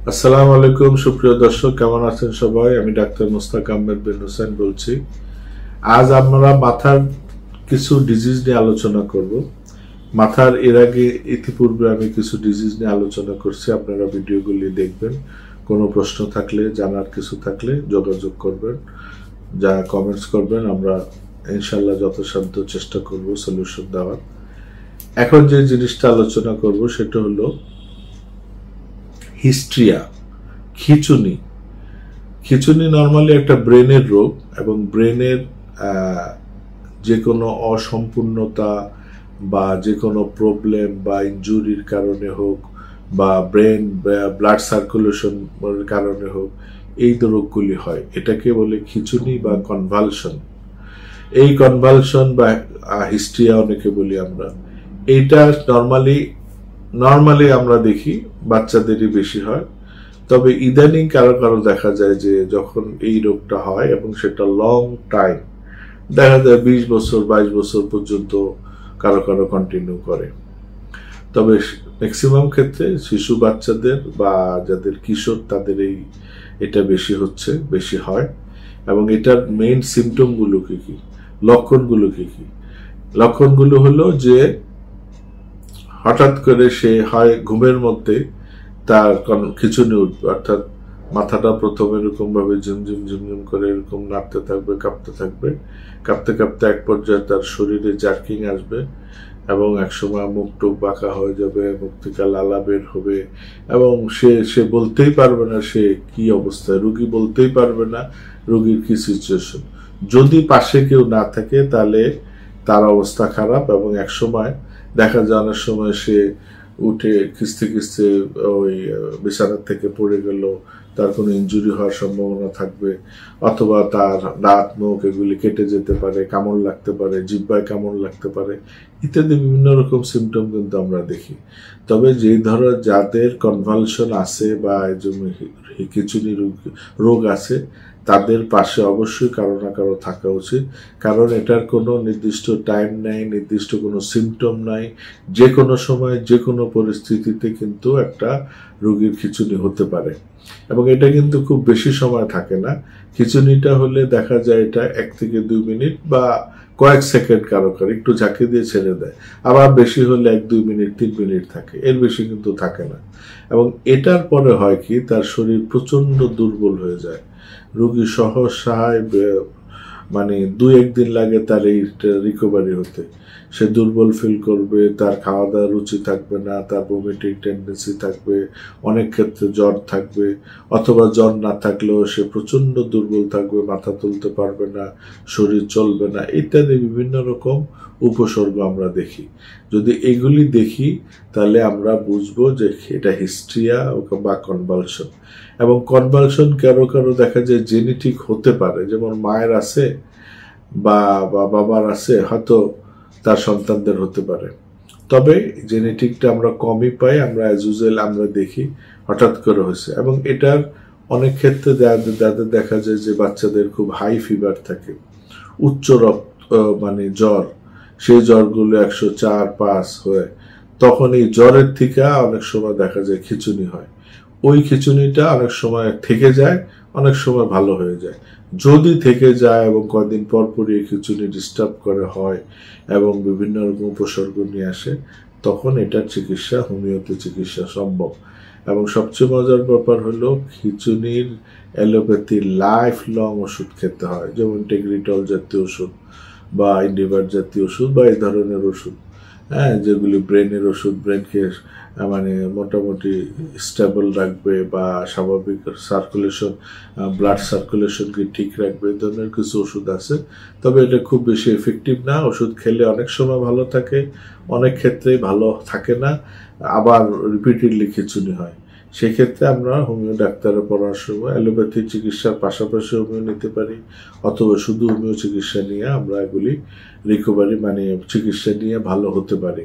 আসসালামু আলাইকুম সুপ্রিয় দর্শক, কেমন আছেন সবাই? আমি ডাক্তার মুস্তাক আহমেদ বিন হোসেন বলছি। আজ আমরা মাথার কিছু ডিজিজ নিয়ে আলোচনা করব। মাথার এর আগে ইতিপূর্বে আমি কিছু ডিজিজ নিয়ে আলোচনা করছি, আপনারা ভিডিওগুলি দেখবেন। কোনো প্রশ্ন থাকলে, জানার কিছু থাকলে যোগাযোগ করবেন, যা কমেন্টস করবেন, আমরা ইনশাল্লাহ যথাসাধ্য চেষ্টা করব সলিউশন দেওয়ার। এখন যে জিনিসটা আলোচনা করব সেটা হলো হিস্ট্রিয়া, খিঁচুনি। খিঁচুনি নর্মালি একটা ব্রেনের রোগ, এবং ব্রেনের যে কোনো অসম্পূর্ণতা বা যে কোনো প্রবলেম বা ইনজুরির কারণে হোক বা ব্রেন ব্লাড সার্কুলেশনের কারণে হোক, এই রোগগুলি হয়। এটাকে বলে খিঁচুনি বা কনভালশন। এই কনভালশন বা হিস্ট্রিয়া অনেকে বলি আমরা। এইটা নর্মালি আমরা দেখি বাচ্চাদেরই বেশি হয়, তবে ইদানিং কারো কারো দেখা যায় যে যখন এই রোগটা হয় এবং সেটা লং টাইম, দেখা যায় 20 বছর 22 বছর পর্যন্ত কারো কারো কন্টিনিউ করে। তবে ম্যাক্সিমাম ক্ষেত্রে শিশু বাচ্চাদের বা যাদের কিশোর, তাদের এটা বেশি হয়। এবং এটার মেইন সিমটমগুলো কি কি, লক্ষণগুলো কি কি? লক্ষণগুলো হলো যে হঠাৎ করে সে হয় ঘুমের মধ্যে তার খিঁচুনি উঠবে, অর্থাৎ মাথাটা প্রথমে এরকম ভাবে ঝিমঝিম ঝিমঝিম করে এরকম নাড়তে থাকবে, কাঁপতে থাকবে। কাঁপতে কাঁপতে এক পর্যায়ে তার শরীরে জার্কিং আসবে এবং একসময় মুখ টুক বাঁকা হয়ে যাবে, মুখ থেকে লালা বের হবে এবং সে বলতেই পারবে না সে কি অবস্থায়, রোগী বলতেই পারবে না রোগীর কি সিচুয়েশন। যদি পাশে কেউ না থাকে তাহলে তার অবস্থা খারাপ, এবং এক সময় দেখা যায় অনেক সময় সে উঠে খিস্তে খিস্তে ওই বিছানার থেকে পড়ে গেল, তার কোনো ইনজুরি হওয়ার সম্ভাবনা থাকবে, অথবা তার দাঁত মুখ এগুলি কেটে যেতে পারে, কামড় লাগতে পারে, জিহ্বায় কামড় লাগতে পারে, ইত্যাদি বিভিন্ন রকম সিমটম কিন্তু আমরা দেখি। তবে যাদের কনভালশন আছে বা খিঁচুনি রোগ আছে, তাদের পাশে অবশ্যই কারো না কারো থাকা উচিত, কারণ এটার কোনো নির্দিষ্ট টাইম নাই, নির্দিষ্ট কোনো সিমটম নাই। যে কোনো সময় যে কোনো পরিস্থিতিতে কিন্তু একটা রোগীর খিঁচুনি হতে পারে, এবং এটা কিন্তু খুব বেশি সময় থাকে না। খিঁচুনিটা হলে দেখা যায় এটা 1 থেকে 2 মিনিট বা কয়েক সেকেন্ড, কারো একটু ঝাঁকি দিয়ে ছেড়ে দেয়। আবার বেশি হলে 1-2 মিনিট 3 মিনিট থাকে, এর বেশি কিন্তু থাকে না। এবং এটার পরে হয় কি, তার শরীর প্রচন্ড দুর্বল হয়ে যায়। রোগী সহসায় মানে 2-1 দিন লাগে তার এই রিকভারি হতে। সে দুর্বল ফিল করবে, তার খাওয়া দাওয়ার রুচি থাকবে না, তার ভমিটিং টেন্ডেন্সি থাকবে, অনেক ক্ষেত্রে জ্বর থাকবে, অথবা জ্বর না থাকলেও সে প্রচন্ড দুর্বল থাকবে, মাথা তুলতে পারবে না, শরীর চলবে না, ইত্যাদি বিভিন্ন রকম উপসর্গ আমরা দেখি। যদি এগুলি দেখি তাহলে আমরা বুঝবো যে এটা হিস্ট্রিয়া বা কনভালশন। এবং কনভালশন কারো কারো দেখা যায় জেনেটিক হতে পারে, যেমন মায়ের আছে বা বাবার আছে, হয়তো তার সন্তানদের হতে পারে। তবে জেনেটিকটা আমরা কমই পাই, আমরা অ্যাজ ইউজুয়াল আমরা দেখি হঠাৎ করে হয়েছে। এবং এটার অনেক ক্ষেত্রে যাদের দেখা যায় যে বাচ্চাদের খুব হাই ফিভার থাকে, উচ্চ মানে জ্বর, সেই জ্বরগুলো 104-5 হয়, তখন এই জ্বরের থেকে অনেক সময় দেখা যায় খিঁচুনি হয়। ওই খিঁচুনিটা অনেক সময় থেকে যায়, অনেক সময় ভালো হয়ে যায়। যদি থেকে যায় এবং কয়েকদিন পর পরই এই খিঁচুনি ডিস্টার্ব করে হয় এবং বিভিন্ন রকম উপসর্গ নিয়ে আসে, তখন এটার চিকিৎসা হোমিওপ্যাথি চিকিৎসা সম্ভব। এবং সবচেয়ে মজার ব্যাপার হলো খিঁচুনির অ্যালোপ্যাথি লাইফ লং ওষুধ খেতে হয়, যেমন টেগ্রিটল জাতীয় ওষুধ বা ইন্ডিভার জাতীয় ওষুধ বা এই ধরনের ওষুধ, যেগুলি ব্রেনের ওষুধ, ব্রেনকে মানে মোটামুটি স্টেবল রাখবে বা স্বাভাবিক সার্কুলেশন, ব্লাড সার্কুলেশনকে ঠিক রাখবে, এই ধরনের কিছু ওষুধ আছে। তবে এটা খুব বেশি এফেক্টিভ না। ওষুধ খেলে অনেক সময় ভালো থাকে, অনেক ক্ষেত্রে ভালো থাকে না, আবার রিপিটেডলি খিঁচুনি হয়। সেক্ষেত্রে আমরা হোমিও ডাক্তারের পরামর্শ, অ্যালোপ্যাথি চিকিৎসার পাশাপাশি হোমিও নিতে পারি, অথবা শুধু হোমিও চিকিৎসা নিয়ে আমরা এগুলি রিকভারি মানে চিকিৎসা নিয়ে ভালো হতে পারি।